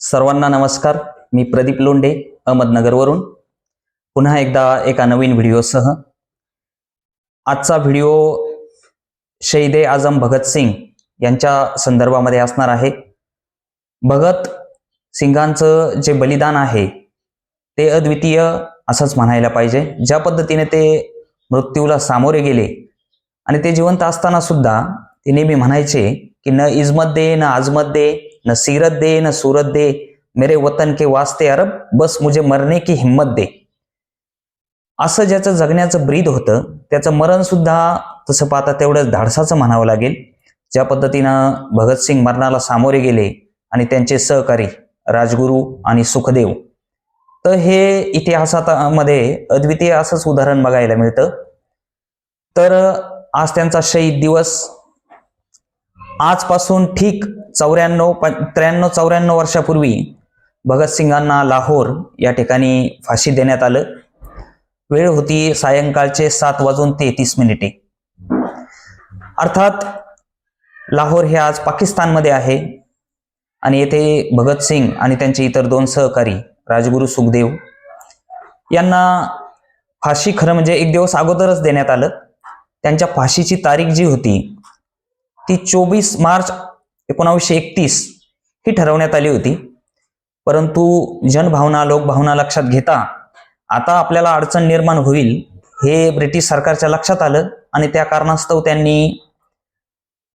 सर्वांना नमस्कार. मी प्रदीप लोंढे, अहमदनगरवरून पुन्हा एकदा एका नवीन व्हिडिओसह. आजचा व्हिडिओ शहीद ए आझम भगत सिंग यांच्या संदर्भामध्ये असणार आहे. भगत सिंगांचं जे बलिदान आहे ते अद्वितीय असंच म्हणायला पाहिजे. ज्या पद्धतीने ते मृत्यूला सामोरे गेले आणि ते जिवंत असताना सुद्धा ते नेहमी म्हणायचे की न इज्मत दे, न आजमत दे, न सीरत दे, न सूरत दे, मेरे वतन के वास्ते अरब, बस मुझे मरने की हिम्मत दे. असं ज्याचं जगण्याचं ब्रीद होतं त्याचं मरण सुद्धा तसं पाहता तेवढं धाडसाचं म्हणावं लागेल. ज्या पद्धतीनं भगतसिंग मरणाला सामोरे गेले आणि त्यांचे सहकारी राजगुरू आणि सुखदेव, तर हे इतिहासामध्ये अद्वितीय असंच उदाहरण बघायला मिळतं. तर आज त्यांचा शहीद दिवस. आजपासून ठीक 93-94 वर्षापूर्वी भगतसिंगांना लाहोर या ठिकाणी फाशी देण्यात आलं. वेळ होती सायंकाळचे 7:33. अर्थात लाहोर हे आज पाकिस्तानमध्ये आहे आणि येथे भगतसिंग आणि त्यांचे इतर दोन सहकारी राजगुरू सुखदेव यांना फाशी खरं म्हणजे एक दिवस अगोदरच देण्यात आलं. त्यांच्या फाशीची तारीख जी होती ती 24 मार्च 1931 ही ठरवण्यात आली होती. परंतु जनभावना, लोकभावना लक्षात घेता आता आपल्याला अडचण निर्माण होईल हे ब्रिटिश सरकारच्या लक्षात आलं आणि त्या कारणास्तव त्यांनी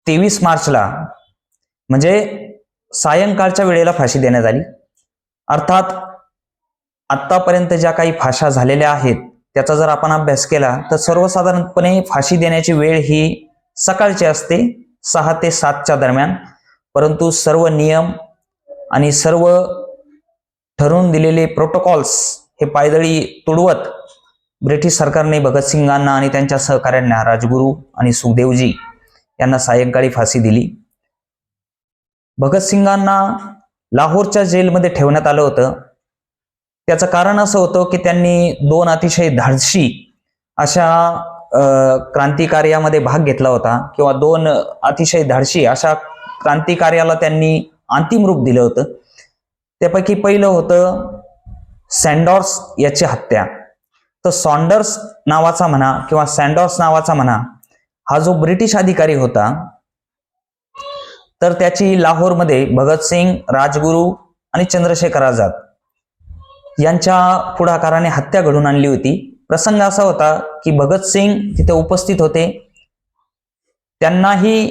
23 मार्चला म्हणजे सायंकाळच्या वेळेला फाशी देण्यात आली. अर्थात आतापर्यंत ज्या काही फाशा झालेल्या आहेत त्याचा जर आपण अभ्यास केला तर सर्वसाधारणपणे फाशी देण्याची वेळ ही सकाळची असते 6 ते 7च्या दरम्यान. परंतु सर्व नियम आणि सर्व ठरवून दिलेले प्रोटोकॉल्स हे पायदळी तुडवत ब्रिटिश सरकारने भगतसिंगांना आणि त्यांच्या सहकाऱ्यांना राजगुरू आणि सुखदेवजी यांना सायंकाळी फाशी दिली. भगतसिंगांना लाहोरच्या जेलमध्ये ठेवण्यात आलं होतं. त्याचं कारण असं होतं की त्यांनी 2 अतिशय धाडसी अशा क्रांतिकार्यामध्ये भाग घेतला होता किंवा 2 अतिशय धाडसी अशा क्रांतिकार्याला त्यांनी अंतिम रूप दिलं होतं. त्यापैकी पहिलं होतं सँडर्स याची हत्या. तर सॉन्डर्स नावाचा म्हणा किंवा सँडर्स नावाचा म्हणा हा जो ब्रिटिश अधिकारी होता तर त्याची लाहोरमध्ये भगतसिंग, राजगुरू आणि चंद्रशेखर आझाद यांच्या पुढाकाराने हत्या घडून आणली होती. प्रसंग असा होता की भगतसिंग तिथे उपस्थित होते. त्यांनाही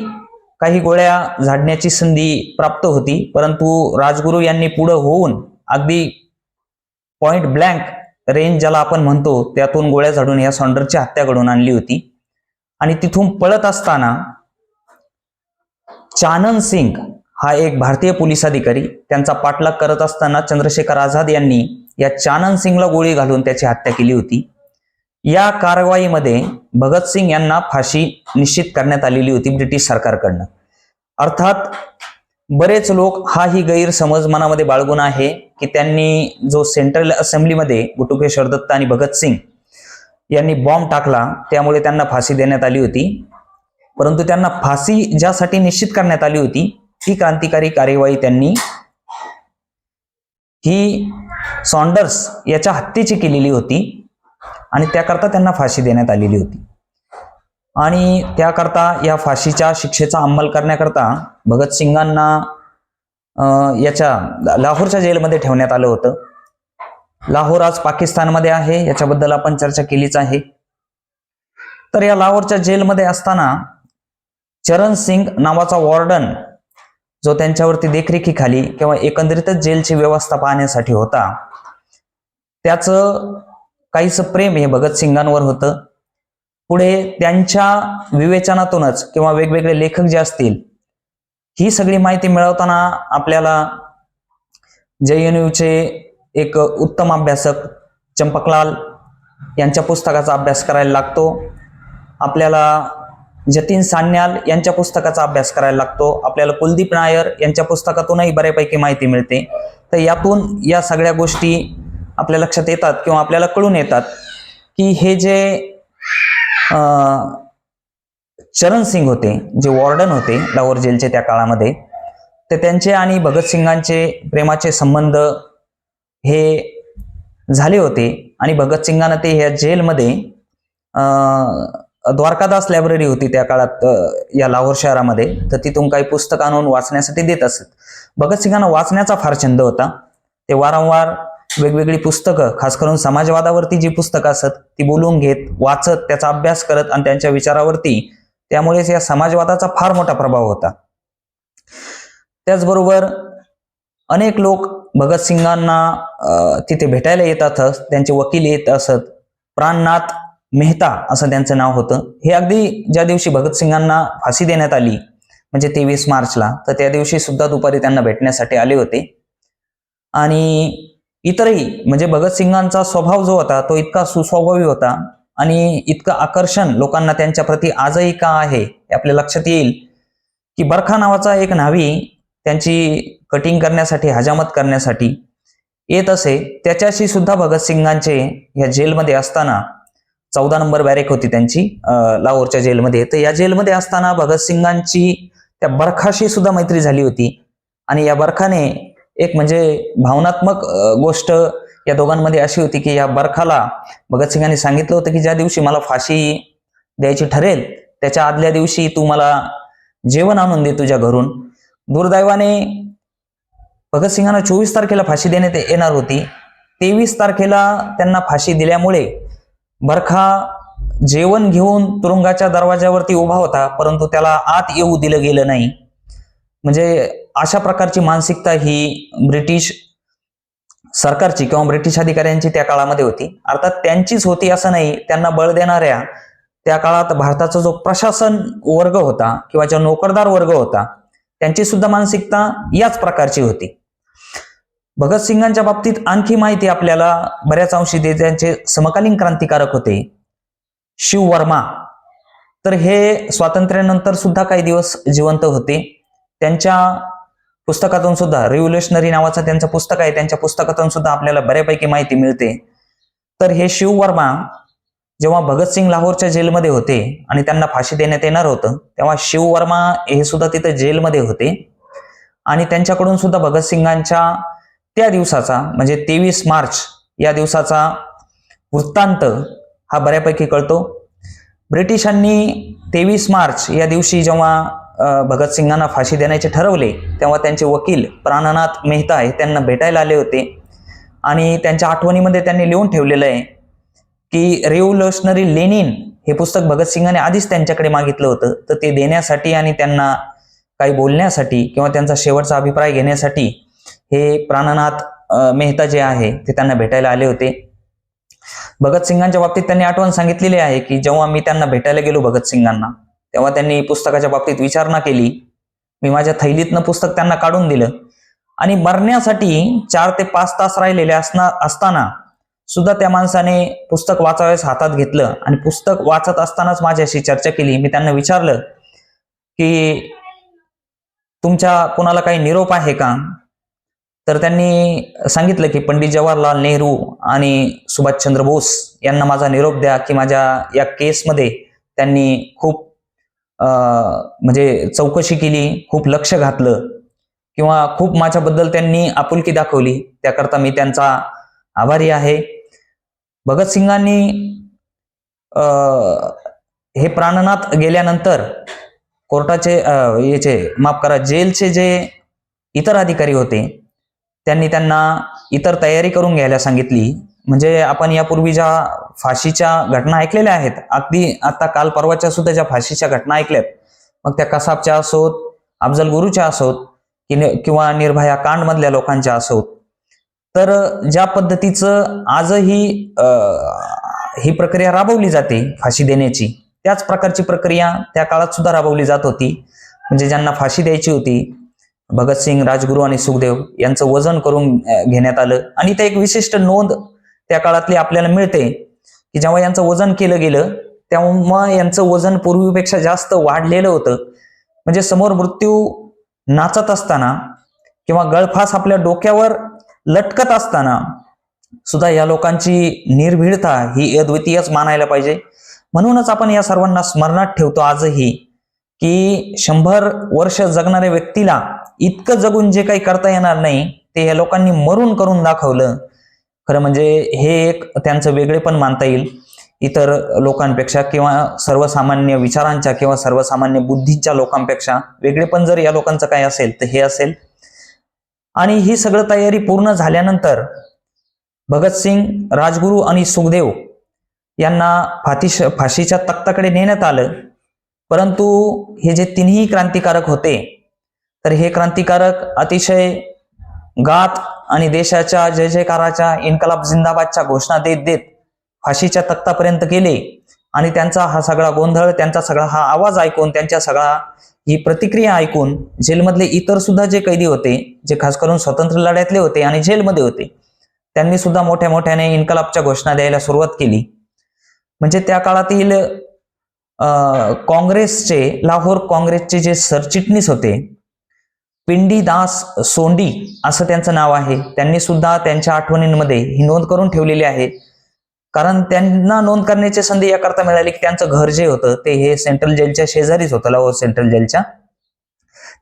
काही गोळ्या झाडण्याची संधी प्राप्त होती, परंतु राजगुरू यांनी पुढे होऊन अगदी पॉइंट ब्लँक रेंज ज्याला आपण म्हणतो त्यातून गोळ्या झाडून या सॉन्डरची हत्या घडून आणली होती. आणि तिथून पळत असताना चानन सिंग हा एक भारतीय पोलीस अधिकारी त्यांचा पाठलाग करत असताना चंद्रशेखर आझाद यांनी या चानन सिंगला गोळी घालून त्याची हत्या केली होती. या कारवाईमध्ये भगतसिंग यांना फाशी निश्चित करण्यात आलेली होती ब्रिटिश सरकारकडनं. अर्थात बरेच लोक हाही गैरसमज मनामध्ये बाळगून आहे की त्यांनी जो सेंट्रल असेंब्लीमध्ये बटुकेश्वर दत्त आणि भगतसिंग यांनी बॉम्ब टाकला त्यामुळे त्यांना फाशी देण्यात आली होती. परंतु त्यांना फाशी ज्यासाठी निश्चित करण्यात आली होती ती क्रांतिकारी कार्यवाही त्यांनी ही सॉन्डर्स याच्या हत्येची केलेली होती आणि त्याकरता त्यांना फाशी देण्यात आलेली होती. आणि त्याकरता या फाशीच्या शिक्षेचा अंमल करण्याकरता भगतसिंगांना याच्या लाहोरच्या जेलमध्ये ठेवण्यात आलं होतं. लाहोर आज पाकिस्तानमध्ये आहे, याच्याबद्दल आपण चर्चा केलीच आहे. तर या लाहोरच्या जेलमध्ये असताना चरण सिंग नावाचा वॉर्डन जो त्यांच्यावरती देखरेखीखाली किंवा एकंदरीतच जेलची व्यवस्था पाहण्यासाठी होता, त्याचं काहीच प्रेम हे भगतसिंगांवर होतं. पुढे त्यांच्या विवेचनातूनच किंवा वेगवेगळे लेखक जे असतील ही सगळी माहिती मिळवताना आपल्याला JNUचे एक उत्तम अभ्यासक चंपकलाल यांच्या पुस्तकाचा अभ्यास करायला लागतो. आपल्याला जतीन सान्याल यांच्या पुस्तकाचा अभ्यास करायला लागतो. आपल्याला कुलदीप नायर यांच्या पुस्तकातूनही बऱ्यापैकी माहिती मिळते. तर यातून या सगळ्या गोष्टी आपल्या लक्षात येतात किंवा आपल्याला कळून येतात की हे जे चरण सिंग होते, जे वॉर्डन होते लाहोर जेलचे त्या काळामध्ये, तर त्यांचे आणि भगतसिंगांचे प्रेमाचे संबंध हे झाले होते आणि भगतसिंगांना ते ह्या जेलमध्ये द्वारकादास लायब्ररी होती त्या काळात या लाहोर शहरामध्ये, तर तिथून काही पुस्तक आणून वाचण्यासाठी देत असत. भगतसिंगांना वाचण्याचा फार छंद होता. ते वारंवार वेगवेगळी पुस्तकं, खास करून समाजवादावरती जी पुस्तकं असत ती बोलून घेत, वाचत, त्याचा अभ्यास करत आणि त्यांच्या विचारावरती, त्यामुळेच या समाजवादाचा फार मोठा प्रभाव होता. त्याचबरोबर अनेक लोक भगतसिंगांना तिथे भेटायला येतात. त्यांचे वकील येत असत. प्राणनाथ मेहता असं त्यांचं नाव होतं. हे अगदी ज्या दिवशी भगतसिंगांना फाशी देण्यात आली म्हणजे 23 मार्चला, तर त्या दिवशी सुद्धा दुपारी त्यांना भेटण्यासाठी आले होते. आणि इतरही म्हणजे भगतसिंगांचा स्वभाव जो होता तो इतका सुस्वभावी होता आणि इतकं आकर्षण लोकांना त्यांच्या प्रती आजही का आहे हे आपल्या लक्षात येईल की बरखा नावाचा एक न्हावी त्यांची कटिंग करण्यासाठी, हजामत करण्यासाठी येत असे. त्याच्याशी सुद्धा भगतसिंगांचे या जेलमध्ये असताना, 14 नंबर बॅरेक होती त्यांची लाहोरच्या जेलमध्ये, तर या जेलमध्ये असताना भगतसिंगांची त्या बरखाशी सुद्धा मैत्री झाली होती. आणि या बरखाने एक म्हणजे भावनात्मक गोष्ट या दोघांमध्ये अशी होती की या बरखाला भगतसिंगांनी सांगितलं होतं की ज्या दिवशी मला फाशी द्यायची ठरेल त्याच्या आदल्या दिवशी तू मला जेवण आणून दे तुझ्या घरून. दुर्दैवाने भगतसिंगांना 24 तारखेला फाशी देण्यात येणार होती. 23 तारखेला त्यांना फाशी दिल्यामुळे बरखा जेवण घेऊन तुरुंगाच्या दरवाजावरती उभा होता, परंतु त्याला आत येऊ दिलं गेलं नाही. म्हणजे अशा प्रकारची मानसिकता ही ब्रिटिश सरकारची किंवा ब्रिटिश अधिकाऱ्यांची त्या काळामध्ये होती. अर्थात त्यांचीच होती असं नाही, त्यांना बळ देणाऱ्या त्या काळात भारताचा जो प्रशासन वर्ग होता किंवा जो नोकरदार वर्ग होता त्यांची सुद्धा मानसिकता याच प्रकारची होती. भगतसिंगांच्या बाबतीत आणखी माहिती आपल्याला बऱ्याच अंशी देते. त्यांचे समकालीन क्रांतिकारक होते शिव वर्मा, तर हे स्वातंत्र्यानंतर सुद्धा काही दिवस जिवंत होते. त्यांच्या पुस्तकातून सुद्धा, रिव्होल्युशनरी नावाचं त्यांचं पुस्तक आहे, त्यांच्या पुस्तकातून सुद्धा आपल्याला बऱ्यापैकी माहिती मिळते. तर हे शिव वर्मा जेव्हा भगतसिंग लाहोरच्या जेलमध्ये होते आणि त्यांना फाशी देण्यात येणार होतं तेव्हा शिव वर्मा हे सुद्धा तिथे जेलमध्ये होते आणि त्यांच्याकडून सुद्धा भगतसिंगांच्या त्या दिवसाचा म्हणजे 23 मार्च या दिवसाचा वृत्तांत हा बऱ्यापैकी कळतो. ब्रिटिशांनी 23 मार्च या दिवशी जेव्हा भगतसिंगांना फाशी देण्याचे ठरवले तेव्हा त्यांचे वकील प्राणनाथ मेहता हे त्यांना भेटायला आले होते आणि त्यांच्या आठवणीमध्ये त्यांनी लिहून ठेवलेलं आहे की रिव्होल्युशनरी लेनिन हे पुस्तक भगतसिंगांनी आधीच त्यांच्याकडे मागितलं होतं, तर ते देण्यासाठी आणि त्यांना काही बोलण्यासाठी किंवा त्यांचा शेवटचा अभिप्राय घेण्यासाठी हे प्राणनाथ मेहता जे आहे ते त्यांना भेटायला आले होते. भगतसिंगांच्या बाबतीत त्यांनी आठवण सांगितलेली आहे की जेव्हा मी त्यांना भेटायला गेलो भगतसिंगांना तेव्हा त्यांनी पुस्तकाच्या बाबतीत विचारणा केली. मी माझ्या थैलीतनं पुस्तक त्यांना काढून दिलं आणि मरण्यासाठी 4 ते 5 तास राहिलेले असताना सुद्धा त्या माणसाने पुस्तक वाचावयास हातात घेतलं आणि पुस्तक वाचत असतानाच माझ्याशी चर्चा केली. मी त्यांना विचारलं की तुमच्या कोणाला काही निरोप आहे का, तर त्यांनी सांगितलं की पंडित जवाहरलाल नेहरू आणि सुभाषचंद्र बोस यांना माझा निरोप द्या की माझ्या या केसमध्ये त्यांनी खूप म्हणजे चौकशी केली, खूप लक्ष घातलं किंवा खूप माझ्याबद्दल त्यांनी आपुलकी दाखवली, त्याकरता मी त्यांचा आभारी आहे. भगतसिंगांनी हे प्राणनाथ गेल्यानंतर कोर्टाचे जेलचे जे इतर अधिकारी होते त्यांनी त्यांना इतर तयारी करून घ्यायला सांगितली. म्हणजे आपण यापूर्वी ज्या फाशीच्या घटना ऐकलेल्या आहेत, अगदी आता काल परवाच्या सुद्धा ज्या फाशीच्या घटना ऐकल्यात, मग त्या कसाबच्या असोत, अफजल गुरुच्या असोत किंवा निर्भया कांड मधल्या लोकांच्या असोत, तर ज्या पद्धतीचं आजही ही प्रक्रिया राबवली जाते फाशी देण्याची, त्याच प्रकारची प्रक्रिया त्या काळात सुद्धा राबवली जात होती. म्हणजे ज्यांना फाशी द्यायची होती भगतसिंग, राजगुरू आणि सुखदेव यांचं वजन करून घेण्यात आलं आणि ते एक विशिष्ट नोंद त्या काळातली आपल्याला मिळते की जेव्हा यांचं वजन केलं गेलं तेव्हा यांचं वजन पूर्वीपेक्षा जास्त वाढलेलं होतं. म्हणजे समोर मृत्यू नाचत असताना किंवा गळफास आपल्या डोक्यावर लटकत असताना सुद्धा या लोकांची निर्भीडता ही अद्वितीयच मानायला पाहिजे. म्हणूनच आपण या सर्वांना स्मरणात ठेवतो आजही की 100 वर्ष जगणाऱ्या व्यक्तीला इतकं जगून जे काही करता येणार नाही ते या लोकांनी मरून करून दाखवलं. खरं म्हणजे हे एक त्यांचं वेगळेपण मानता येईल इतर लोकांपेक्षा, किंवा सर्वसामान्य विचारांच्या किंवा सर्वसामान्य बुद्धीच्या लोकांपेक्षा वेगळेपण जर या लोकांचं काय असेल तर हे असेल. आणि ही सगळं तयारी पूर्ण झाल्यानंतर भगतसिंग, राजगुरू आणि सुखदेव यांना फाशीच्या तख्ताकडे नेण्यात आलं. परंतु हे जे तिन्ही क्रांतिकारक होते तर हे क्रांतिकारक अतिशय गात आणि देशाच्या जय जयकाराच्या, इन्कलाब जिंदाबादच्या घोषणा देत देत फाशीच्या तख्तापर्यंत गेले. आणि त्यांचा हा सगळा गोंधळ, त्यांचा सगळा हा आवाज ऐकून, त्यांच्या सगळा ही प्रतिक्रिया ऐकून जेलमधले इतर सुद्धा जे कैदी होते, जे खास करून स्वतंत्र लढ्यातले होते आणि जेलमध्ये होते, त्यांनी सुद्धा मोठ्या मोठ्याने इन्कलाबच्या घोषणा द्यायला सुरुवात केली. म्हणजे त्या काळातील काँग्रेसचे, लाहोर काँग्रेसचे जे सरचिटणीस होते, पिंडी दास सोंडी असं त्यांचं नाव आहे, त्यांनी सुद्धा त्यांच्या आठवणींमध्ये ही नोंद करून ठेवलेली आहे. कारण त्यांना नोंद करण्याची संधी याकरता मिळाली की त्यांचं घर जे होतं ते हे सेंट्रल जेलच्या शेजारीच होतं, लाहोर सेंट्रल जेलच्या.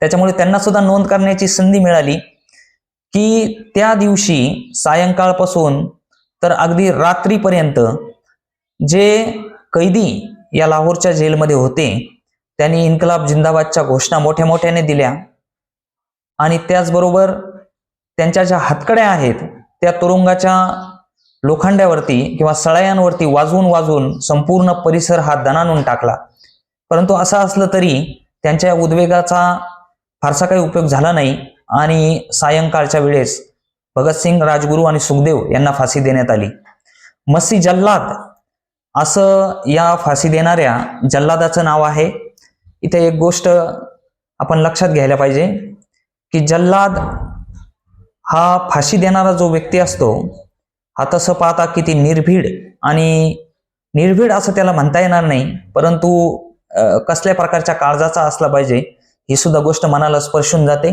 त्याच्यामुळे त्यांना सुद्धा नोंद करण्याची संधी मिळाली की त्या दिवशी सायंकाळपासून तर अगदी रात्रीपर्यंत जे कैदी या लाहोरच्या जेलमध्ये होते त्यांनी इन्कलाब जिंदाबादच्या घोषणा मोठ्या मोठ्याने दिल्या. आणि त्याचबरोबर त्यांच्या ज्या हातकड्या आहेत त्या तुरुंगाच्या लोखंड्यावरती किंवा सळयांवरती वाजवून वाजवून संपूर्ण परिसर हा दणाणून टाकला. परंतु असं असलं तरी त्यांच्या उद्वेगाचा फारसा काही उपयोग झाला नाही आणि सायंकाळच्या वेळेस भगतसिंग, राजगुरू आणि सुखदेव यांना फाशी देण्यात आली. मसी जल्लाद असं या फाशी देणाऱ्या जल्लादाचं नाव आहे. इथे एक गोष्ट आपण लक्षात घ्यायला पाहिजे की जल्लाद हा फाशी देणारा जो व्यक्ती असतो हा तसं पाहता किती निर्भीड, आणि निर्भीड असं त्याला म्हणता येणार नाही, परंतु कसल्या प्रकारच्या काळजाचा असला पाहिजे ही सुद्धा गोष्ट मनाला स्पर्शून जाते.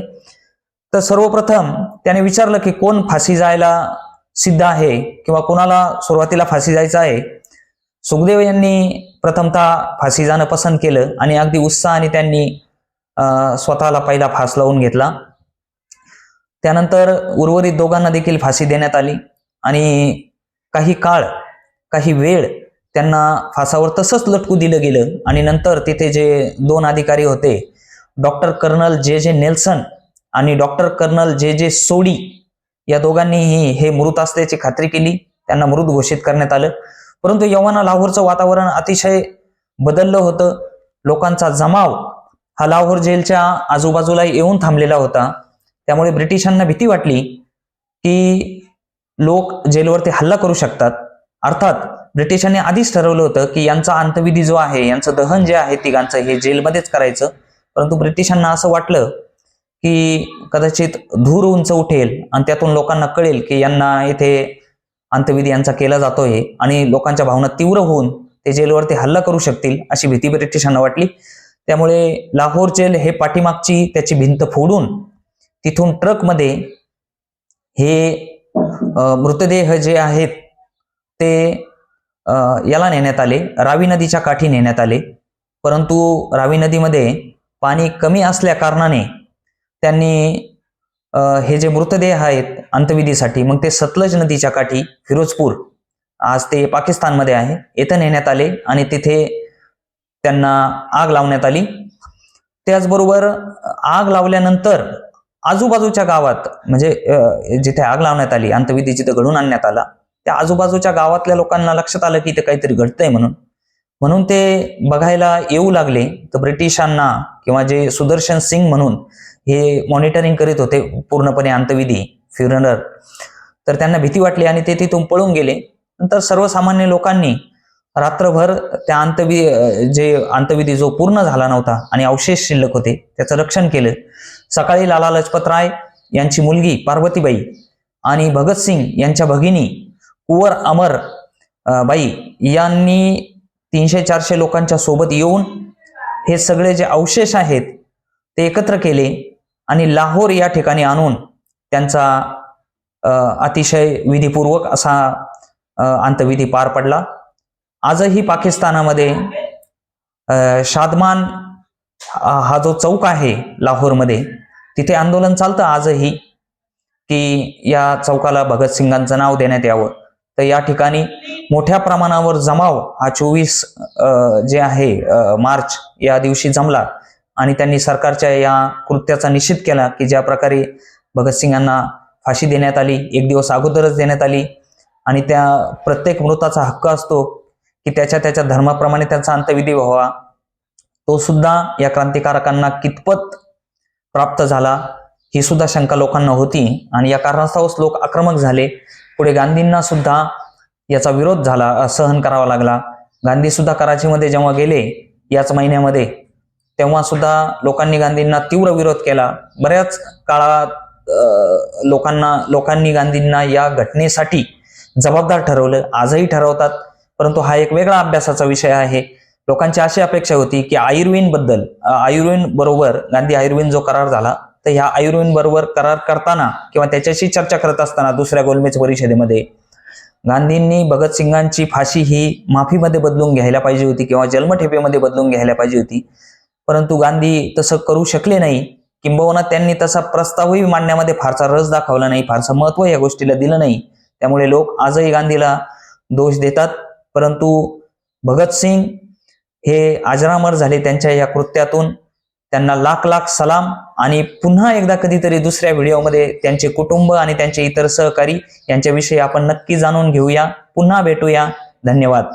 तर सर्वप्रथम त्याने विचारलं की कोण फाशी जायला सिद्ध आहे किंवा कोणाला सुरुवातीला फाशी जायचं आहे. सुखदेव यांनी प्रथमतः फाशी जाणं पसंत केलं आणि अगदी उत्साहाने त्यांनी स्वतःला पहिला फास लावून घेतला. त्यानंतर उर्वरित दोघांना देखील फाशी देण्यात आली आणि काही काळ, काही वेळ त्यांना फासावर तसंच लटकू दिलं गेलं. आणि नंतर तिथे जे दोन अधिकारी होते, डॉक्टर कर्नल जे जे नेल्सन आणि डॉक्टर कर्नल जे जे सोडी, या दोघांनीही हे मृत असल्याची खात्री केली. त्यांना मृत घोषित करण्यात आलं. परंतु यव्हाना लाहोरचं वातावरण अतिशय बदललं होतं. लोकांचा जमाव हा लाहोर जेलच्या आजूबाजूला येऊन थांबलेला होता. त्यामुळे ब्रिटिशांना भीती वाटली की लोक जेलवरती हल्ला करू शकतात. अर्थात ब्रिटिशांनी आधीच ठरवलं होतं की यांचा अंत्यविधी जो आहे, यांचं दहन जे आहे तिघांचं, हे जेलमध्येच करायचं. परंतु ब्रिटिशांना असं वाटलं की कदाचित धूर उंच उठेल आणि त्यातून लोकांना कळेल की यांना इथे अंत्यविधी यांचा केला जातोय आणि लोकांच्या भावना तीव्र होऊन ते जेलवरती हल्ला करू शकतील, अशी भीती ब्रिटिशांना वाटली. त्यामुळे लाहोर जेल हे पाठीमागची त्याची भिंत फोडून तिथून ट्रकमध्ये हे मृतदेह जे आहेत ते याला नेण्यात आले, रावी नदीच्या काठी नेण्यात आले. परंतु रावी नदीमध्ये पाणी कमी असल्या कारणाने त्यांनी हे जे मृतदेह आहेत अंत्यविधीसाठी मग ते सतलज नदीच्या काठी, फिरोजपूर, आज ते पाकिस्तानमध्ये आहे, येथे नेण्यात आले आणि तिथे त्यांना आग लावण्यात आली. त्याचबरोबर आग लावल्यानंतर आजूबाजूच्या गावात, म्हणजे जिथे आग लावण्यात आली, अंत्यविधी जिथे घडून आणण्यात आला, त्या आजूबाजूच्या गावातल्या लोकांना लक्षात आलं की इथे काहीतरी घडतंय म्हणून ते बघायला येऊ लागले. तर ब्रिटिशांना किंवा जे सुदर्शन सिंग म्हणून हे मॉनिटरिंग करीत होते पूर्णपणे अंत्यविधी, फ्युनरल, तर त्यांना भीती वाटली आणि ते तिथून पळून गेले. नंतर सर्वसामान्य लोकांनी रात्रभर त्या अंत्यविधी जो पूर्ण झाला नव्हता आणि अवशेष शिल्लक होते त्याचं रक्षण केलं. सकाळी लाला लजपत राय यांची मुलगी पार्वतीबाई आणि भगतसिंग यांच्या भगिनी कुंवर अमर बाई यांनी 300-400 लोकांच्या सोबत येऊन हे सगळे जे अवशेष आहेत ते एकत्र केले आणि लाहोर या ठिकाणी आणून त्यांचा अतिशय विधीपूर्वक असा अंत्यविधी पार पडला. आजही पाकिस्तानामध्ये शादमान हा जो चौक आहे लाहोरमध्ये, तिथे आंदोलन चालतं आजही की या चौकाला भगतसिंगांचं नाव देण्यात यावं. तर या ठिकाणी मोठ्या प्रमाणावर जमाव हा 24 जे आहे मार्च या दिवशी जमला आणि त्यांनी सरकारच्या या कृत्याचा निषेध केला की ज्या प्रकारे भगतसिंगांना फाशी देण्यात आली, एक दिवस अगोदरच देण्यात आली आणि त्या प्रत्येक मृताचा हक्क असतो की त्याच्या धर्माप्रमाणे त्यांचा अंत्यविधी व्हावा. तो सुद्धा या क्रांतिकारकांना कितपत प्राप्त झाला ही सुद्धा शंका लोकांना होती आणि या कारणास्तवच लोक आक्रमक झाले. पुढे गांधींना सुद्धा याचा विरोध झाला, सहन करावा लागला. गांधी सुद्धा कराचीमध्ये जेव्हा गेले याच महिन्यामध्ये तेव्हा सुद्धा लोकांनी गांधींना तीव्र विरोध केला. बऱ्याच काळात लोकांनी गांधींना या घटनेसाठी जबाबदार ठरवलं, आजही ठरवतात, परंतु हा एक वेगळा अभ्यासाचा विषय आहे. लोकांची अशी अपेक्षा होती की आयुर्वेन बरोबर गांधी आयुर्वेन जो करार झाला तर ह्या आयुर्वेन बरोबर करार करताना किंवा त्याच्याशी चर्चा करत असताना दुसऱ्या गोलमेज परिषदेमध्ये गांधींनी भगतसिंगांची फाशी ही माफीमध्ये बदलून घ्यायला पाहिजे होती किंवा जन्मठेपेमध्ये बदलून घ्यायला पाहिजे होती, परंतु गांधी तसं करू शकले नाही. किंबहुना त्यांनी तसा प्रस्तावही मांडण्यामध्ये फारसा रस दाखवला नाही, फारसं महत्व या गोष्टीला दिलं नाही. त्यामुळे लोक आजही गांधीला दोष देतात, परंतु भगतसिंग हे अजरामर झाले त्यांच्या या कृत्यातून. त्यांना लाख लाख सलाम आणि पुन्हा एकदा कधीतरी दुसऱ्या व्हिडिओमध्ये त्यांचे कुटुंब आणि त्यांचे इतर सहकारी यांच्याविषयी आपण नक्की जाणून घेऊया. पुन्हा भेटूया. धन्यवाद.